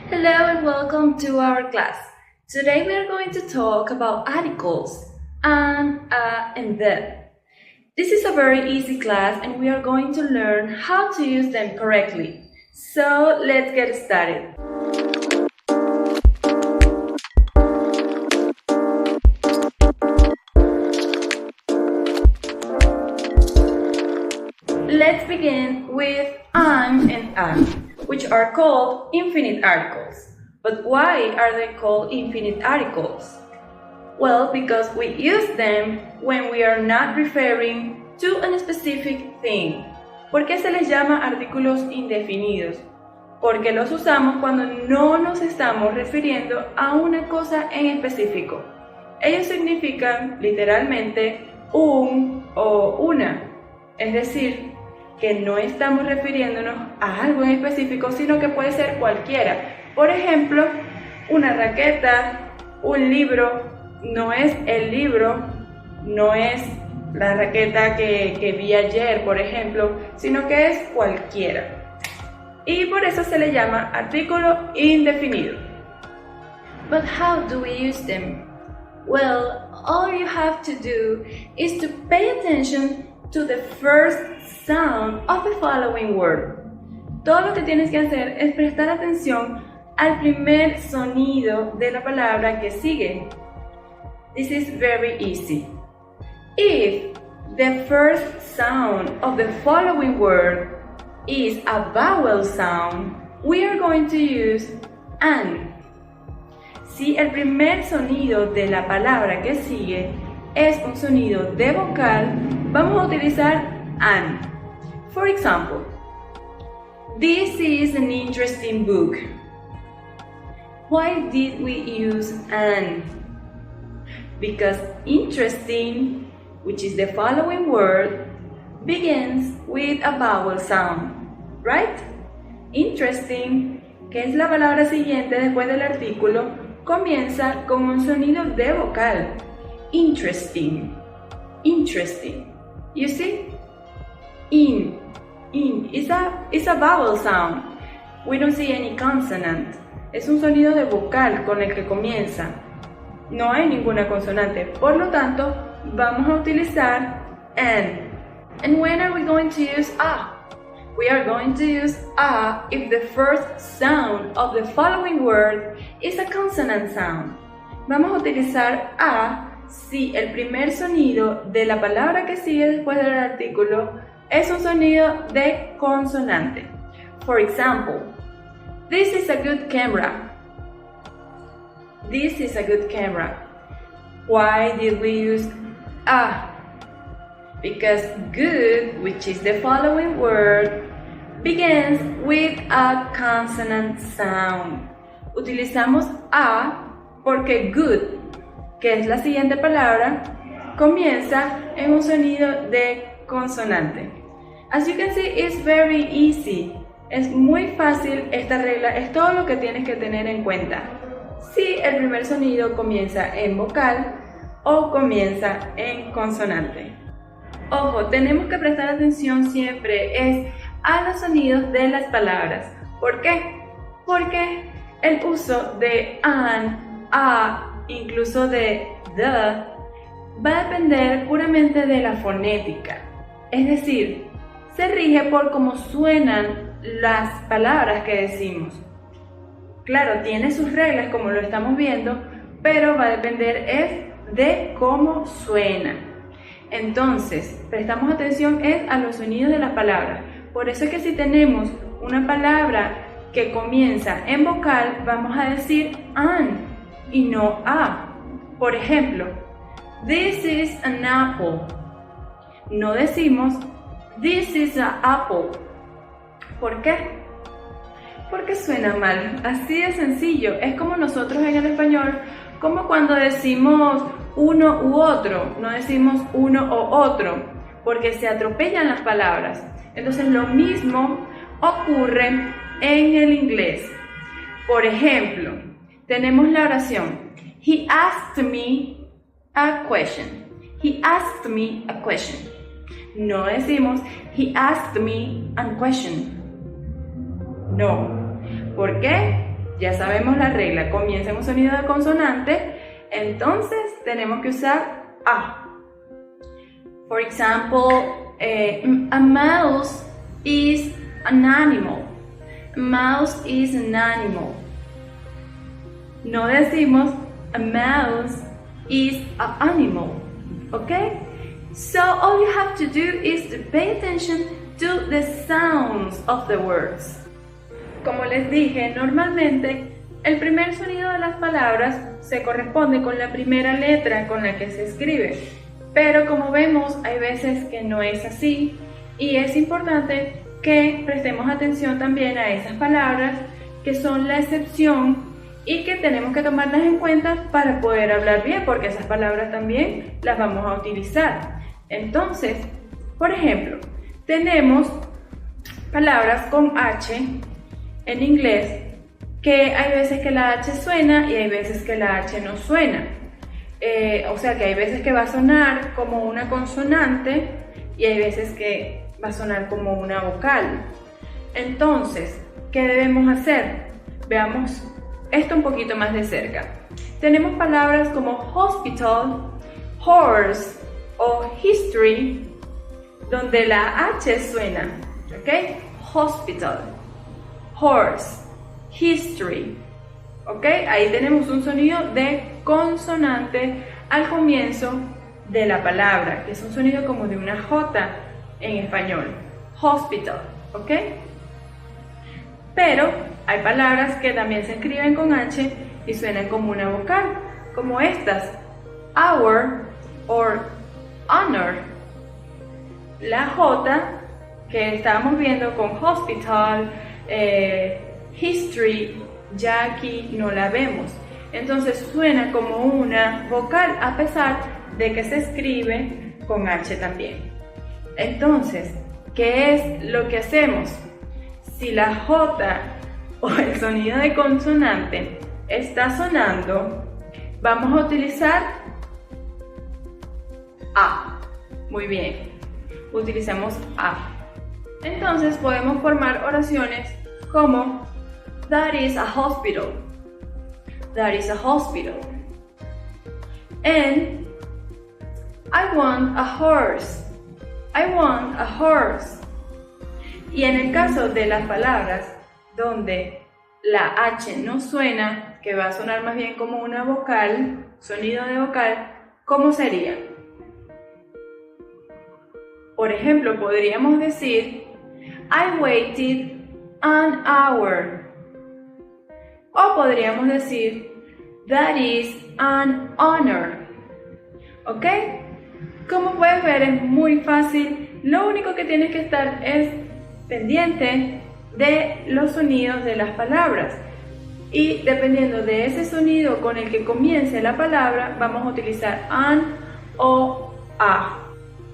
Hello and welcome to our class. Today we are going to talk about articles and the. This is a very easy class and we are going to learn how to use them correctly. So let's get started. Let's begin with an and an, which are called infinite articles. But why are they called infinite articles? Well, because we use them when we are not referring to a specific thing. ¿Por qué se les llama artículos indefinidos? Porque los usamos cuando no nos estamos refiriendo a una cosa en específico. Ellos significan literalmente un o una, es decir, que no estamos refiriéndonos a algo en específico, sino que puede ser cualquiera. Por ejemplo, una raqueta, un libro, no es el libro, no es la raqueta que vi ayer, por ejemplo, sino que es cualquiera. Y por eso se le llama artículo indefinido. But how do we use them? Well, all you have to do is to pay attention to the first sound of the following word. Todo lo que tienes que hacer es prestar atención al primer sonido de la palabra que sigue. This is very easy. If the first sound of the following word is a vowel sound, we are going to use an. Si el primer sonido de la palabra que sigue es un sonido de vocal, vamos a utilizar an. For example, this is an interesting book. Why did we use an? Because interesting, which is the following word, begins with a vowel sound, right? Interesting, que es la palabra siguiente después del artículo, comienza con un sonido de vocal. Interesting, interesting. You see? In is a vowel sound. We don't see any consonant. Es un sonido de vocal con el que comienza. No hay ninguna consonante. Por lo tanto, vamos a utilizar an. And when are we going to use a? We are going to use a if the first sound of the following word is a consonant sound. Vamos a utilizar a si el primer sonido de la palabra que sigue después del artículo es un sonido de consonante. For example, this is a good camera. This is a good camera. Why did we use a? Because good, which is the following word, begins with a consonant sound. Utilizamos a porque good, que es la siguiente palabra, comienza en un sonido de consonante. As you can see, it's very easy. Es muy fácil esta regla, es todo lo que tienes que tener en cuenta. Si el primer sonido comienza en vocal o comienza en consonante. Ojo, tenemos que prestar atención siempre a los sonidos de las palabras. ¿Por qué? Porque el uso de an, a, incluso de the, va a depender puramente de la fonética. Es decir, se rige por cómo suenan las palabras que decimos. Claro, tiene sus reglas como lo estamos viendo, pero va a depender de cómo suenan. Entonces, prestamos atención a los sonidos de las palabras. Por eso es que si tenemos una palabra que comienza en vocal, vamos a decir an y no a. Por ejemplo, this is an apple. No decimos this is an apple. ¿Por qué? Porque suena mal. Así de sencillo. Es como nosotros en el español, como cuando decimos uno u otro, no decimos uno o otro, porque se atropellan las palabras. Entonces lo mismo ocurre en el inglés. Por ejemplo, tenemos la oración He asked me a question. He asked me a question. No decimos He asked me a question. No. ¿Por qué? ya sabemos la regla, comienza en un sonido de consonante, entonces tenemos que usar A. For example, a mouse is an animal. A mouse is an animal. No decimos a mouse is an animal, okay? So all you have to do is to pay attention to the sounds of the words. Como les dije, normalmente el primer sonido de las palabras se corresponde con la primera letra con la que se escribe. Pero como vemos, hay veces que no es así y es importante que prestemos atención también a esas palabras que son la excepción y que tenemos que tomarlas en cuenta para poder hablar bien, porque esas palabras también las vamos a utilizar. Entonces, por ejemplo, tenemos palabras con H en inglés que hay veces que la H suena y hay veces que la H no suena. O sea que hay veces que va a sonar como una consonante y hay veces que va a sonar como una vocal. Entonces, ¿qué debemos hacer? Veamos esto un poquito más de cerca. Tenemos palabras como hospital, horse o history, donde la H suena, ¿ok? Hospital, horse, history, ¿ok? Ahí tenemos un sonido de consonante al comienzo de la palabra, que es un sonido como de una J en español, hospital, ¿ok? Pero hay palabras que también se escriben con H y suenan como una vocal, como estas, hour or honor. La J que estábamos viendo con hospital, history, ya aquí no la vemos. Entonces suena como una vocal a pesar de que se escribe con H también. Entonces, ¿qué es lo que hacemos? Si la J o el sonido de consonante está sonando, vamos a utilizar A. Muy bien, utilizamos A. Entonces podemos formar oraciones como that is a hospital. That is a hospital. And I want a horse. I want a horse. Y en el caso de las palabras donde la H no suena, que va a sonar más bien como una vocal, sonido de vocal, ¿cómo sería? Por ejemplo, podríamos decir I waited an hour. O podríamos decir that is an honor. ¿Ok? Como puedes ver, es muy fácil. Lo único que tienes que estar es pendiente de los sonidos de las palabras. Y dependiendo de ese sonido con el que comience la palabra, vamos a utilizar an o a.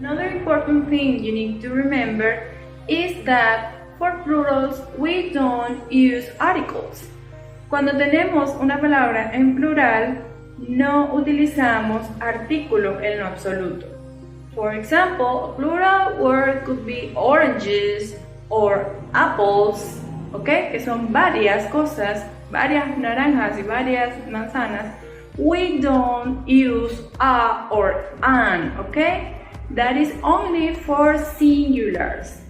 Another important thing you need to remember is that for plurals we don't use articles. Cuando tenemos una palabra en plural, no utilizamos artículo en lo absoluto. For example, a plural word could be oranges or apples, ¿ok? Que son varias cosas, varias naranjas y varias manzanas. We don't use a or an, ¿ok? That is only for singulars.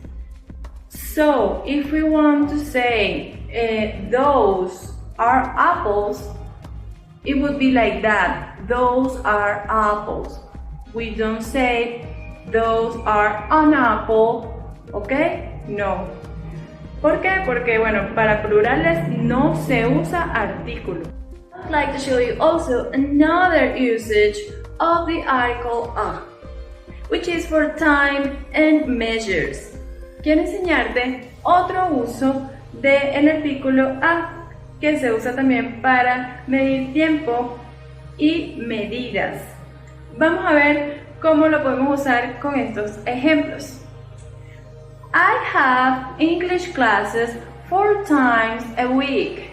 So, if we want to say those are apples, it would be like that. Those are apples. We don't say those are an apple, ¿ok? No. ¿Por qué? Porque, bueno, para plurales no se usa artículo. I'd like to show you also another usage of the article a, which is for time and measures. Quiero enseñarte otro uso del artículo a, que se usa también para medir tiempo y medidas. Vamos a ver cómo lo podemos usar con estos ejemplos. I have English classes 4 times a week.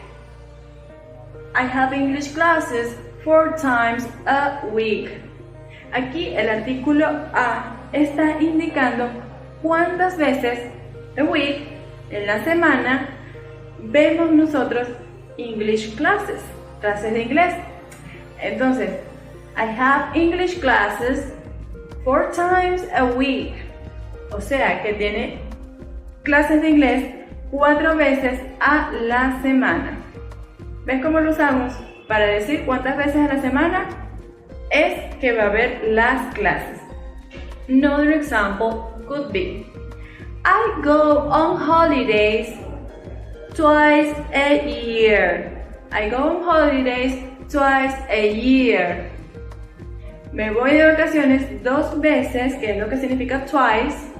I have English classes 4 times a week. Aquí el artículo a está indicando cuántas veces a week, en la semana, vemos nosotros English classes, clases de inglés. Entonces, I have English classes 4 times a week. O sea, que tiene clases de inglés 4 veces a la semana. ¿Ves cómo lo usamos? Para decir cuántas veces a la semana es que va a haber las clases. Another example could be, I go on holidays twice a year. I go on holidays twice a year. Me voy de vacaciones 2 veces, que es lo que significa twice.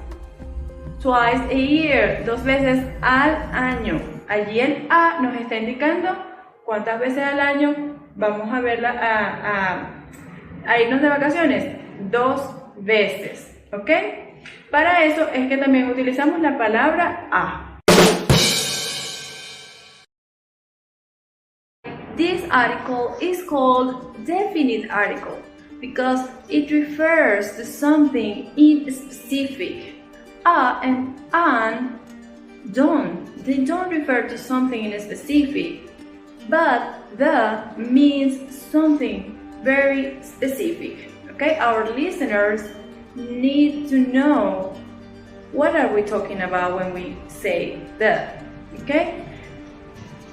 Twice a year, 2 veces al año. Allí el A nos está indicando cuántas veces al año vamos a verla a irnos de vacaciones. 2 veces, ¿ok? Para eso es que también utilizamos la palabra a. This article is called definite article because it refers to something in specific. A and an they don't refer to something in specific, but the means something very specific. Okay, our listeners need to know what are we talking about when we say the. Okay,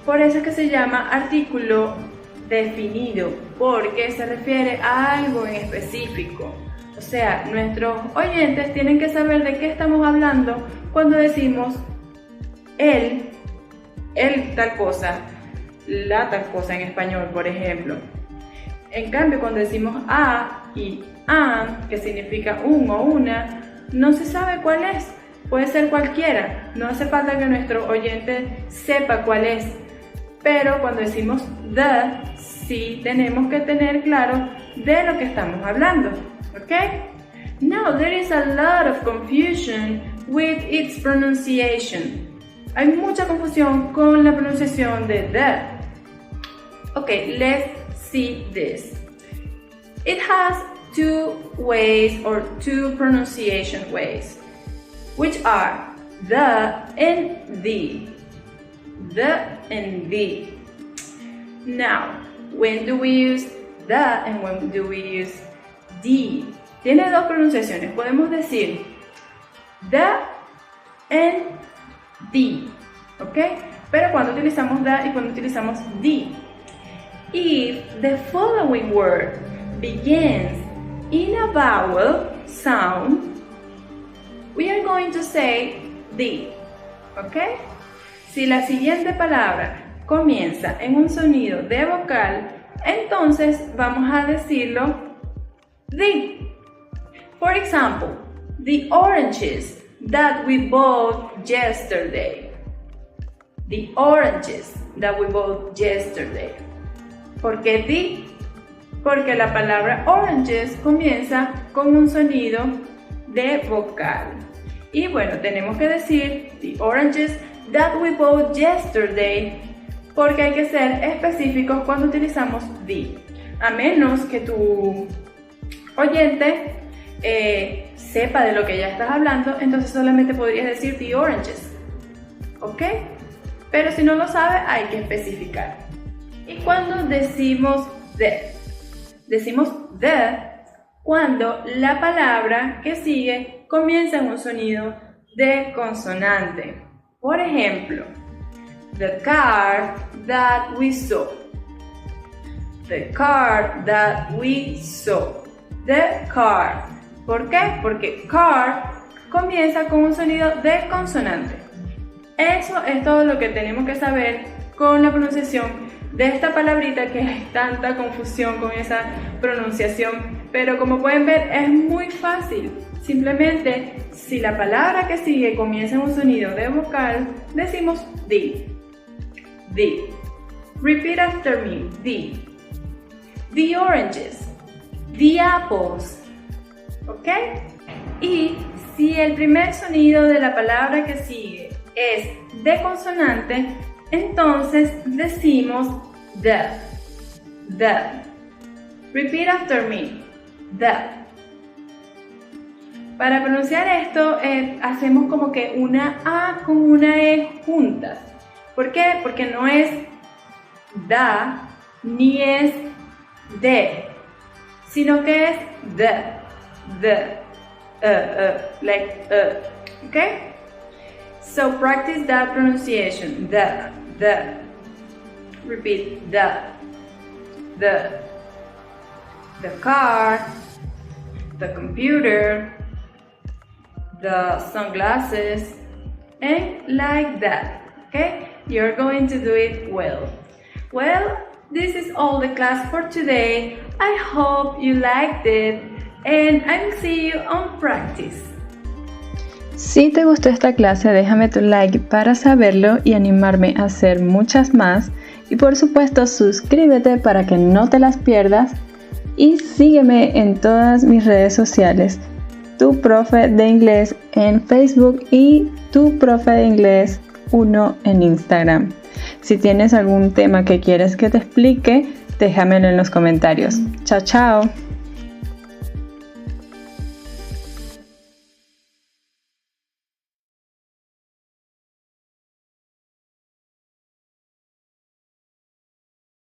por eso es que se llama artículo definido, porque se refiere a algo en específico. O sea, nuestros oyentes tienen que saber de qué estamos hablando cuando decimos el tal cosa, la tal cosa en español, por ejemplo. En cambio, cuando decimos a y an, que significa un o una, no se sabe cuál es. Puede ser cualquiera. No hace falta que nuestro oyente sepa cuál es. Pero cuando decimos the, sí tenemos que tener claro de lo que estamos hablando. Okay? Now there is a lot of confusion with its pronunciation. Hay mucha confusión con la pronunciación de the. Okay, let's see this. It has 2 ways or 2 pronunciation ways, which are the and the. The and the. Now, when do we use the and when do we use the? Tiene 2 pronunciaciones. Podemos decir the and the, ¿ok? Pero cuando utilizamos the y cuando utilizamos the. If the following word begins in a vowel sound, we are going to say the, ¿ok? Si la siguiente palabra comienza en un sonido de vocal, entonces vamos a decirlo the. For example, the oranges that we bought yesterday. The oranges that we bought yesterday. ¿Por qué the? Porque la palabra oranges comienza con un sonido de vocal. Y bueno, tenemos que decir the oranges that we bought yesterday, porque hay que ser específicos cuando utilizamos the. A menos que tu oyente sepa de lo que ya estás hablando, entonces solamente podrías decir the oranges. ¿Ok? Pero si no lo sabe, hay que especificar. Y cuando decimos the cuando la palabra que sigue comienza en un sonido de consonante. Por ejemplo, the car that we saw. The car that we saw. The car. ¿Por qué? Porque car comienza con un sonido de consonante. Eso es todo lo que tenemos que saber con la pronunciación de esta palabrita, que hay tanta confusión con esa pronunciación. Pero como pueden ver, es muy fácil. Simplemente, si la palabra que sigue comienza en un sonido de vocal, decimos the. The. Repeat after me. The. The oranges. The apples. ¿Ok? Y si el primer sonido de la palabra que sigue es de consonante, entonces decimos the. The. Repeat after me. The. Para pronunciar esto, hacemos como que una A con una E juntas. ¿Por qué? Porque no es da ni es de, sino que es like okay? So practice that pronunciation, the. Repeat, the car, the computer, the sunglasses, and like that, okay? You're going to do it well. Well, this is all the class for today. I hope you liked it, and I will see you on practice. Si te gustó esta clase, déjame tu like para saberlo y animarme a hacer muchas más. Y por supuesto, suscríbete para que no te las pierdas. Y sígueme en todas mis redes sociales. Tu Profe de Inglés en Facebook y Tu Profe de Inglés 1 en Instagram. Si tienes algún tema que quieres que te explique, déjamelo en los comentarios. Chao, chao.